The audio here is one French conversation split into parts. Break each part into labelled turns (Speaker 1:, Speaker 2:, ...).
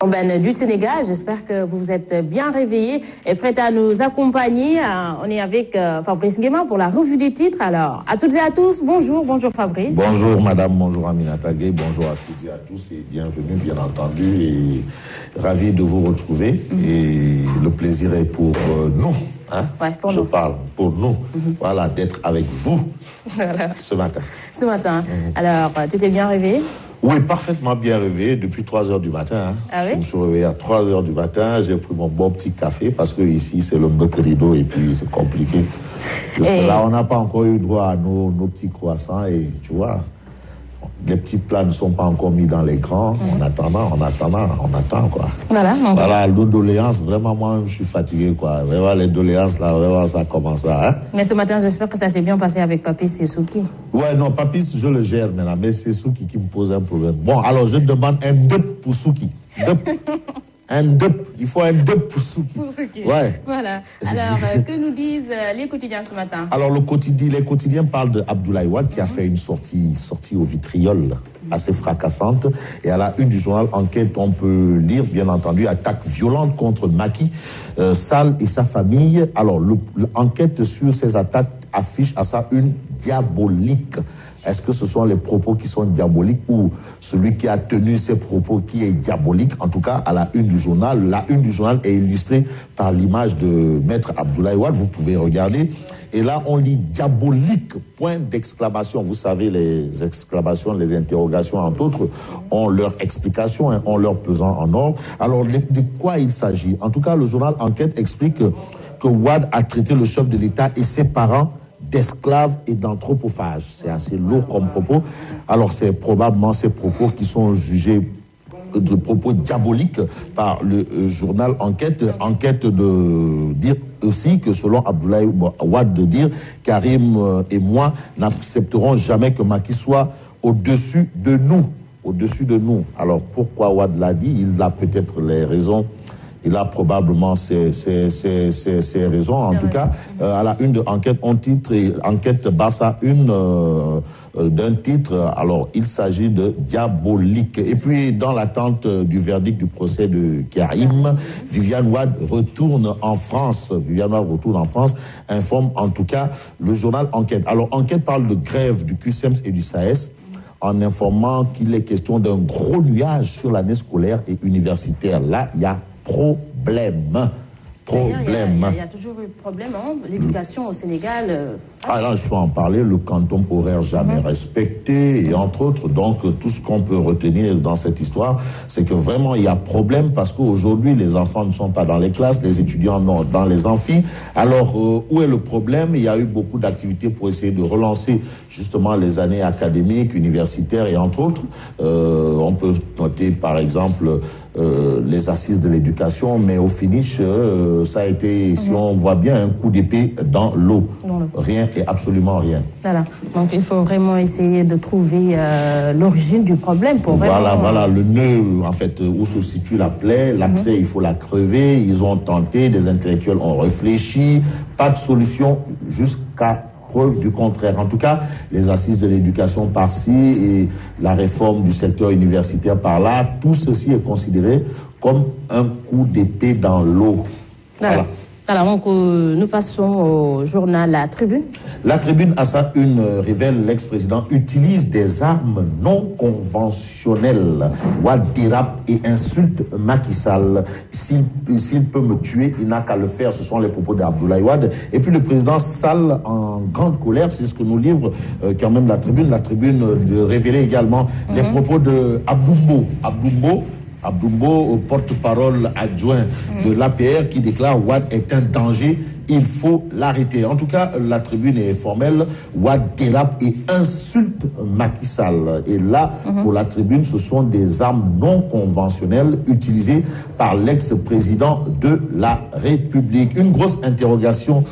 Speaker 1: urbaine du Sénégal. J'espère que vous vous êtes bien réveillés et prêts à nous accompagner. On est avec Fabrice Nguema pour la revue des titres. Alors, à toutes et à tous, bonjour Fabrice.
Speaker 2: Bonjour madame, bonjour Aminata Gueye, bonjour à toutes et à tous et bienvenue bien entendu et ravi de vous retrouver. Et le plaisir est pour nous. Hein?
Speaker 1: Ouais, pour
Speaker 2: Je
Speaker 1: nous.
Speaker 2: parle pour nous, voilà, d'être avec vous ce matin.
Speaker 1: Ce matin. Alors, tu t'es bien réveillé?
Speaker 2: Oui, parfaitement bien réveillé depuis 3h du matin. Hein.
Speaker 1: Ah oui?
Speaker 2: Je me suis réveillé à 3h du matin, j'ai pris mon bon petit café parce que ici c'est le bloc rideau et puis c'est compliqué. Parce que là, on n'a pas encore eu droit à nos petits croissants et tu vois, les petits plats ne sont pas encore mis dans les grands. On attend quoi.
Speaker 1: Voilà. Donc,
Speaker 2: Voilà, nos doléances, vraiment, moi, je suis fatigué, quoi. Vraiment, les doléances, là, vraiment, ça commence là, hein.
Speaker 1: mais ce matin, j'espère que ça s'est bien passé avec Papis et Souki.
Speaker 2: Ouais, non, Papis, je le gère maintenant, mais c'est Souki qui me pose un problème. Bon, alors, je demande un dep pour Souki. Un dep. Il faut un dep pour Souki.
Speaker 1: Pour Souki.
Speaker 2: Ouais.
Speaker 1: Voilà. Alors, que nous disent les quotidiens ce matin?
Speaker 2: Alors, les quotidiens parlent de Abdoulaye Wade qui a fait une sortie au vitriol assez fracassante. Et à la une du journal Enquête, on peut lire, bien entendu, attaque violente contre Macky Sall et sa famille. Alors, l'enquête sur ces attaques affiche à sa une diabolique. Est-ce que ce sont les propos qui sont diaboliques ou celui qui a tenu ces propos qui est diabolique? En tout cas, à la une du journal. La une du journal est illustrée par l'image de Maître Abdoulaye Wade. Vous pouvez regarder. Et là, on lit diabolique, point d'exclamation. Vous savez, les exclamations, les interrogations, entre autres, ont leur explication, hein, ont leur pesant en or. Alors, de quoi il s'agit? En tout cas, le journal Enquête explique que Wade a traité le chef de l'État et ses parents d'esclaves et d'anthropophages. C'est assez lourd comme propos. Alors, c'est probablement ces propos qui sont jugés de propos diaboliques par le journal Enquête. Enquête de dire aussi que selon Abdoulaye Wade de dire Karim et moi n'accepterons jamais que Macky soit au-dessus de nous. Au-dessus de nous. Alors, pourquoi Wade l'a dit? Il a peut-être les raisons. Il a probablement ses raisons. En tout cas, à la une de Enquête, on titre Enquête Barça une d'un titre. Alors, il s'agit de diabolique. Et puis, dans l'attente du verdict du procès de Karim, Viviane Wade retourne en France. Viviane Wade retourne en France, informe en tout cas le journal Enquête. Alors, Enquête parle de grève du QSEMS et du SAES, en informant qu'il est question d'un gros nuage sur l'année scolaire et universitaire. Là, il y a problème.
Speaker 1: Il y a toujours eu problème, hein, l'éducation au Sénégal.
Speaker 2: Ah là, je peux en parler, le quantum horaire jamais respecté, et entre autres, donc tout ce qu'on peut retenir dans cette histoire, c'est que vraiment il y a problème parce qu'aujourd'hui les enfants ne sont pas dans les classes, les étudiants non dans les amphis. Alors où est le problème? Il y a eu beaucoup d'activités pour essayer de relancer justement les années académiques, universitaires et entre autres. On peut noter par exemple les assises de l'éducation, mais au finish, ça a été, si on voit bien, un coup d'épée dans l'eau. Rien et absolument rien.
Speaker 1: Voilà. Donc il faut vraiment essayer de trouver l'origine du problème pour vraiment...
Speaker 2: Voilà, le nœud, en fait, où se situe la plaie, l'abcès, il faut la crever. Ils ont tenté, des intellectuels ont réfléchi, pas de solution jusqu'à preuve du contraire. En tout cas, les assises de l'éducation par-ci et la réforme du secteur universitaire par-là, tout ceci est considéré comme un coup d'épée dans l'eau. Voilà.
Speaker 1: Alors, donc, nous passons au journal La Tribune.
Speaker 2: La Tribune, à sa une, révèle l'ex-président utilise des armes non conventionnelles. Wade dérape et insulte Macky Sall. S'il peut me tuer, il n'a qu'à le faire. Ce sont les propos d'Abdoulaye Wade. Et puis le président Sall, en grande colère, c'est ce que nous livre quand même La Tribune. La Tribune de révéler également les propos de Abdoumbo, porte-parole adjoint de l'APR, qui déclare Wade est un danger, il faut l'arrêter. En tout cas, La Tribune est formelle. Wade dérape et insulte Macky Sall. Et là, pour La Tribune, ce sont des armes non conventionnelles utilisées par l'ex-président de la République. Une grosse interrogation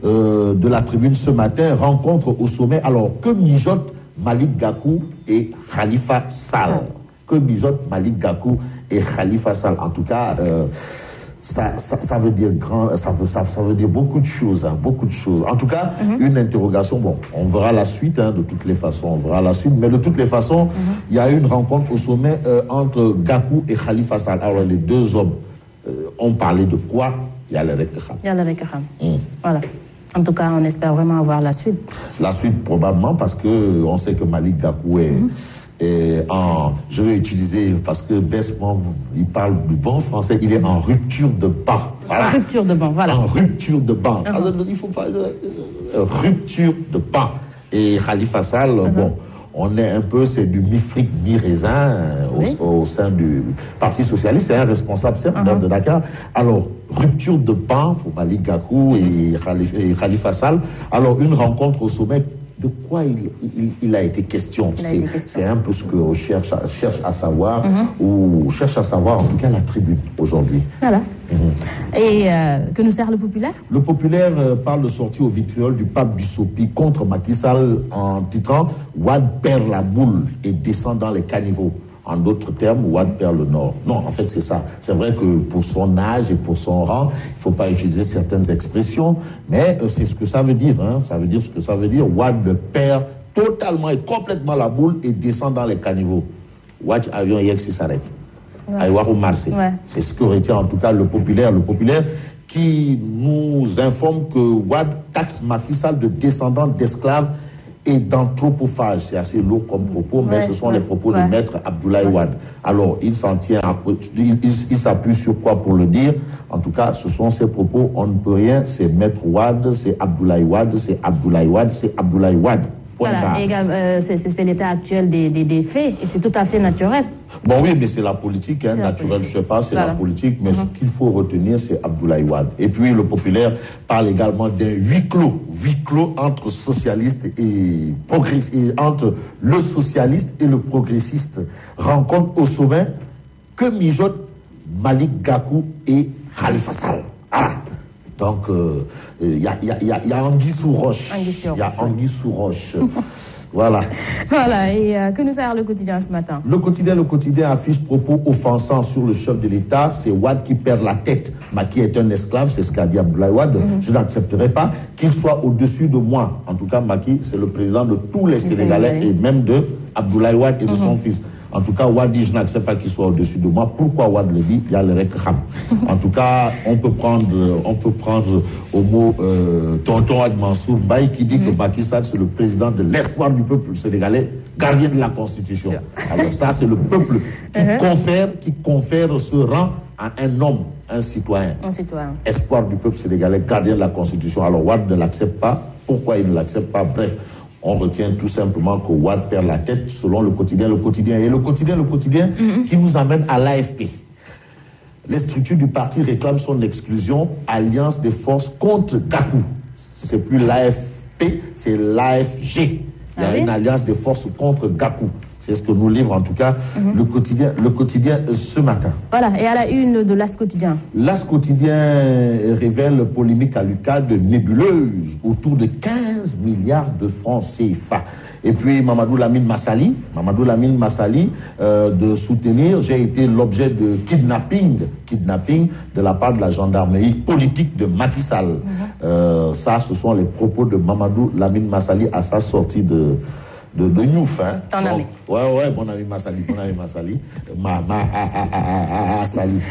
Speaker 2: de La Tribune ce matin, rencontre au sommet. Alors, que mijotent Malick Gakou et Khalifa Sall? Que mijotent Malick Gakou et Khalifa Sall? En tout cas, ça veut dire ça veut dire beaucoup de choses, hein, beaucoup de choses. En tout cas, une interrogation. Bon, on verra la suite, hein, de toutes les façons, on verra la suite. Mais de toutes les façons, il y a eu une rencontre au sommet entre Gakou et Khalifa Sall. Alors les deux hommes ont parlé de quoi? Yalere Kekham.
Speaker 1: Voilà. En tout cas, on espère vraiment avoir la suite.
Speaker 2: La suite probablement, parce que on sait que Malick Gakou est je vais utiliser, parce que Besman, il parle du bon français, il est en rupture de banc. Voilà.
Speaker 1: En rupture de banc, voilà.
Speaker 2: En rupture de banc. Alors, il faut pas rupture de banc. Et Khalifa Sall, bon, on est un peu, c'est du mi-fric, mi-raisin au sein du Parti Socialiste. C'est un responsable certes de Dakar. Alors, rupture de banc pour Malick Gakou et Khalifa Sall. Alors, une rencontre au sommet. De quoi il a été question? C'est un peu ce que on cherche à savoir, ou cherche à savoir en tout cas la tribune aujourd'hui.
Speaker 1: Voilà. Et que nous sert le populaire? Le
Speaker 2: populaire parle de sortie au vitriol du pape du Sopi contre Macky Sall en titrant « Wade perd la boule et descend dans les caniveaux ». En d'autres termes, Wade perd le nord. Non, en fait, c'est ça. C'est vrai que pour son âge et pour son rang, il ne faut pas utiliser certaines expressions, mais c'est ce que ça veut dire. Hein. Ça veut dire ce que ça veut dire. Wade perd totalement et complètement la boule et descend dans les caniveaux. Watch avion hier s'il s'arrête. Aïwarou Marseille. C'est ce que retient en tout cas le populaire. Le populaire qui nous informe que Wade taxe Macky Sall de descendants d'esclaves et d'anthropophage. C'est assez lourd comme propos, mais ce sont les propos de maître Abdoulaye Wade. Alors, il s'en tient, il s'appuie sur quoi pour le dire? En tout cas, ce sont ses propos, on ne peut rien, c'est maître Wade, c'est Abdoulaye Wade, c'est Abdoulaye Wade, c'est Abdoulaye Wade.
Speaker 1: Voilà, c'est l'état actuel des faits, et c'est tout à fait naturel.
Speaker 2: Bon oui, mais c'est la politique, hein, naturel, je ne sais pas, c'est la politique, mais ce qu'il faut retenir, c'est Abdoulaye Wade. Et puis le populaire parle également d'un huis clos entre socialistes et progressistes, et entre le socialiste et le progressiste. Rencontre au sommet que mijotent Malick Gakou et Khalifa Sall. Voilà. Donc, il y a anguille sous roche. Il y a anguille sous roche. Voilà.
Speaker 1: Voilà. Et que nous sert le quotidien ce matin?
Speaker 2: Le quotidien affiche propos offensants sur le chef de l'État. C'est Wade qui perd la tête. Macky est un esclave, c'est ce qu'a dit Abdoulaye Wade. Je n'accepterai pas qu'il soit au-dessus de moi. En tout cas, Macky, c'est le président de tous les Sénégalais et même de Abdoulaye Wade et de son fils. En tout cas, Wade dit, je n'accepte pas qu'il soit au-dessus de moi. Pourquoi Wade le dit? Il y a le Kekham. En tout cas, on peut prendre au mot tonton Ad Mansour Mbaye qui dit que Macky Sall, c'est le président de l'espoir du peuple sénégalais, gardien de la Constitution. Alors ça, c'est le peuple qui confère ce rang à un homme, un citoyen. Espoir du peuple sénégalais, gardien de la Constitution. Alors Wade ne l'accepte pas. Pourquoi il ne l'accepte pas? Bref. On retient tout simplement que Wade perd la tête selon le quotidien. Et le quotidien qui nous amène à l'AFP. Les structures du parti réclament son exclusion, alliance des forces contre Gakou. C'est plus l'AFP, c'est l'AFG. Il y a une alliance des forces contre Gakou. C'est ce que nous livre en tout cas le quotidien ce matin.
Speaker 1: Voilà, et à la une de l'As Quotidien.
Speaker 2: L'As Quotidien révèle polémique à l'UCAD nébuleuse autour de 15 milliards de francs CFA. Et puis Mamadou Lamine Massali de soutenir, j'ai été l'objet de kidnapping de la part de la gendarmerie politique de Macky Sall. Ça, ce sont les propos de Mamadou Lamine Massali à sa sortie de Niouf, hein.
Speaker 1: Ton ami.
Speaker 2: Ouais, bon ami Massali. Salut.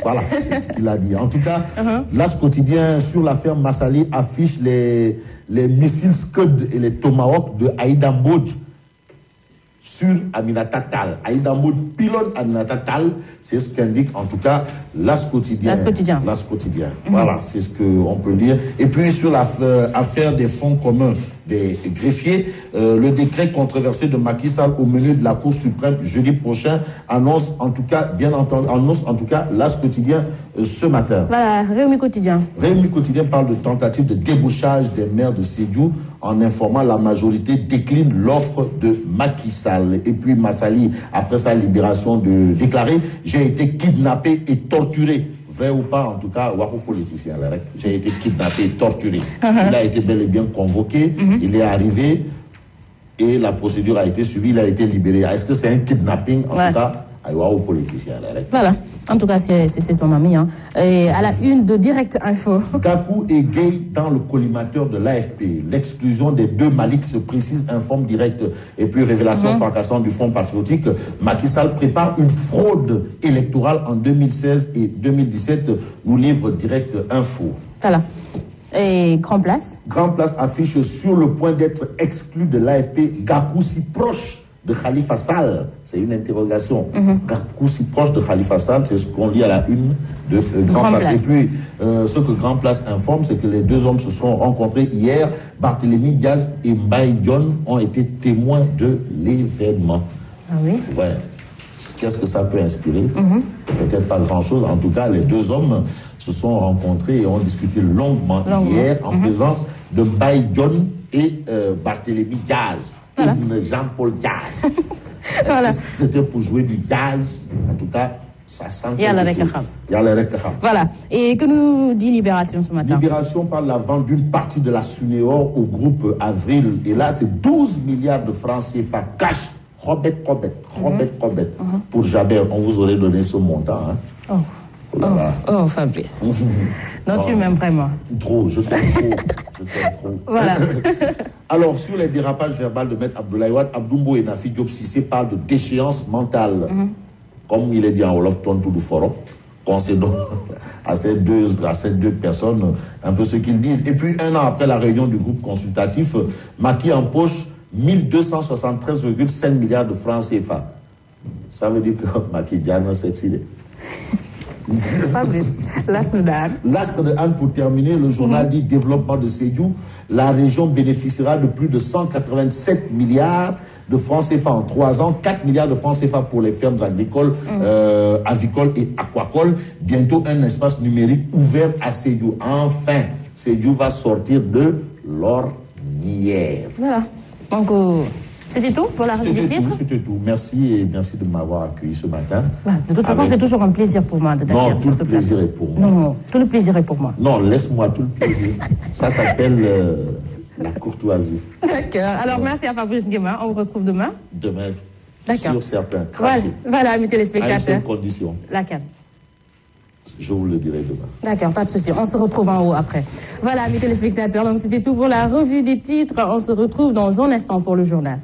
Speaker 2: Voilà, c'est ce qu'il a dit. En tout cas, l'As Quotidien sur l'affaire Massali affiche les missiles Scud et les Tomahawk de Aïda Mbodj sur Aminata Tall. Aïda Mbodj pilonne Aminata Tall, c'est ce qu'indique en tout cas l'As Quotidien. L'As Quotidien. Voilà, c'est ce qu'on peut dire. Et puis sur l'affaire des fonds communs des greffiers, le décret controversé de Macky Sall au menu de la Cour suprême jeudi prochain annonce en tout cas l'As Quotidien ce matin.
Speaker 1: Voilà, Réumi Quotidien.
Speaker 2: Réumi Quotidien parle de tentative de débauchage des maires de Sédhiou en informant la majorité décline l'offre de Macky Sall. Et puis Massali, après sa libération, de déclarer « J'ai été kidnappé et torturé ». Vrai ou pas, en tout cas, Wakou politicien, j'ai été kidnappé et torturé. Il a été bel et bien convoqué, il est arrivé et la procédure a été suivie, il a été libéré. Est-ce que c'est un kidnapping? En tout cas, aux politiciens.
Speaker 1: Voilà. En tout cas, c'est ton ami. Hein. Et à la une de Direct Info.
Speaker 2: Gakou est gay dans le collimateur de l'AFP. L'exclusion des deux Malik se précise, informe Direct. Et puis, révélation fracassante du Front patriotique. Macky Sall prépare une fraude électorale en 2016 et 2017, nous livre Direct Info.
Speaker 1: Voilà. Et Grand Place.
Speaker 2: Grand Place affiche sur le point d'être exclu de l'AFP. Gakou si proche de Khalifa Sall, c'est une interrogation. Gakou si proche de Khalifa Sall, c'est ce qu'on lit à la une de Grand Place. Et puis, ce que Grand Place informe, c'est que les deux hommes se sont rencontrés hier. Barthélémy Diaz et Mbaye Dione ont été témoins de l'événement.
Speaker 1: Ah oui?
Speaker 2: Ouais. Qu'est-ce que ça peut inspirer? Peut-être pas grand-chose. En tout cas, les deux hommes se sont rencontrés et ont discuté longuement hier en présence de Mbaye Dione et Barthélémy Diaz. Voilà. Jean-Paul Diaz.
Speaker 1: Voilà.
Speaker 2: C'était pour jouer du jazz. En tout cas, ça sent
Speaker 1: Il y a la
Speaker 2: Rekaham.
Speaker 1: Voilà. Et que nous dit Libération ce matin?
Speaker 2: Libération parle de la vente d'une partie de la Sunéor au groupe Avril. Et là, c'est 12 milliards de francs CFA cash. Robert. Pour Jaber, on vous aurait donné ce montant. Hein.
Speaker 1: Oh, Fabrice. Non, tu m'aimes vraiment.
Speaker 2: Trop, je t'aime trop.
Speaker 1: Voilà.
Speaker 2: Alors, sur les dérapages verbaux de Maître Abdoulaye Wade, Abdoumbo et Nafi Diop Cissé parlent de déchéance mentale. Comme il est dit en Wolof, tout du forum, concédons à ces deux personnes un peu ce qu'ils disent. Et puis, un an après la réunion du groupe consultatif, Macky empoche 1273,5 milliards de francs CFA. Ça veut dire que Macky Diana, c'est idée. L'astre de Anne pour terminer, le journal dit développement de Sédhiou. La région bénéficiera de plus de 187 milliards de francs CFA en 3 ans, 4 milliards de francs CFA pour les fermes agricoles, avicoles et aquacoles. Bientôt un espace numérique ouvert à Sédhiou. Enfin, Sédhiou va sortir de l'ornière.
Speaker 1: Voilà. Donc, c'était tout pour la revue des titres?
Speaker 2: C'était tout. Merci et merci de m'avoir accueilli ce matin.
Speaker 1: De toute façon, c'est toujours un plaisir pour moi de t'accueillir sur ce plateau.
Speaker 2: Non, tout le plaisir est pour moi.
Speaker 1: Non, tout le plaisir est pour moi.
Speaker 2: Non, laisse-moi tout le plaisir. Ça s'appelle la courtoisie.
Speaker 1: D'accord. Alors, merci à Fabrice Nguema. On vous retrouve demain.
Speaker 2: Demain.
Speaker 1: D'accord.
Speaker 2: Sur certains.
Speaker 1: Voilà, mes téléspectateurs.
Speaker 2: À une seule condition.
Speaker 1: Laquelle?
Speaker 2: Je vous le dirai demain.
Speaker 1: D'accord, pas de souci. On se retrouve en haut après. Voilà, mes téléspectateurs. Donc, c'était tout pour la revue des titres. On se retrouve dans un instant pour le journal.